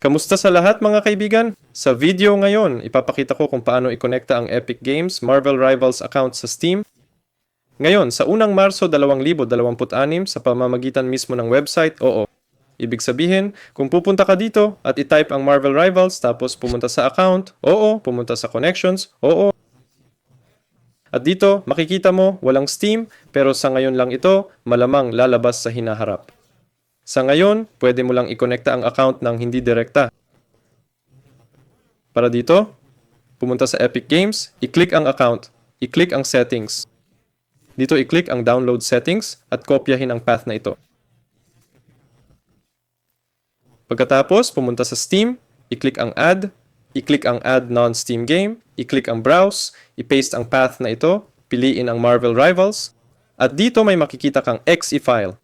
Kamusta sa lahat mga kaibigan? Sa video ngayon, ipapakita ko kung paano ikonekta ang Epic Games Marvel Rivals account sa Steam. Ngayon, sa unang Marso 2026 sa pamamagitan mismo ng website, oo. Ibig sabihin, kung pupunta ka dito at itype ang Marvel Rivals tapos pumunta sa account, oo. Pumunta sa connections, oo. At dito, makikita mo, walang Steam, pero sa ngayon lang ito, malamang lalabas sa hinaharap. Sa ngayon, pwede mo lang ikonekta ang account ng hindi direkta. Para dito, pumunta sa Epic Games, i-click ang account, i-click ang settings. Dito i-click ang download settings at kopyahin ang path na ito. Pagkatapos, pumunta sa Steam, i-click ang add, i-click ang add non-Steam game, i-click ang browse, i-paste ang path na ito, piliin ang Marvel Rivals, at dito may makikita kang exe file.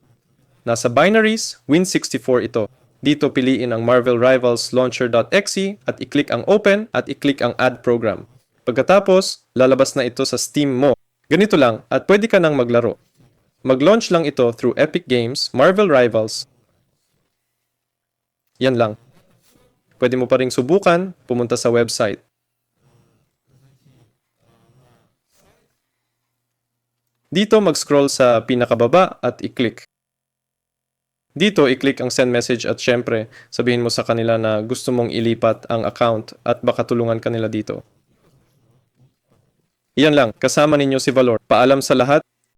Nasa binaries, Win64 ito. Dito piliin ang Marvel Rivals Launcher.exe at i-click ang Open at i-click ang Add Program. Pagkatapos, lalabas na ito sa Steam mo. Ganito lang at pwede ka nang maglaro. Mag-launch lang ito through Epic Games, Marvel Rivals. Yan lang. Pwede mo pa ring subukan, pumunta sa website. Dito mag-scroll sa pinakababa at i-click. Dito, i-click ang send message at syempre, sabihin mo sa kanila na gusto mong ilipat ang account at baka tulungan kanila dito. Iyan lang, kasama ninyo si Valor. Paalam sa lahat.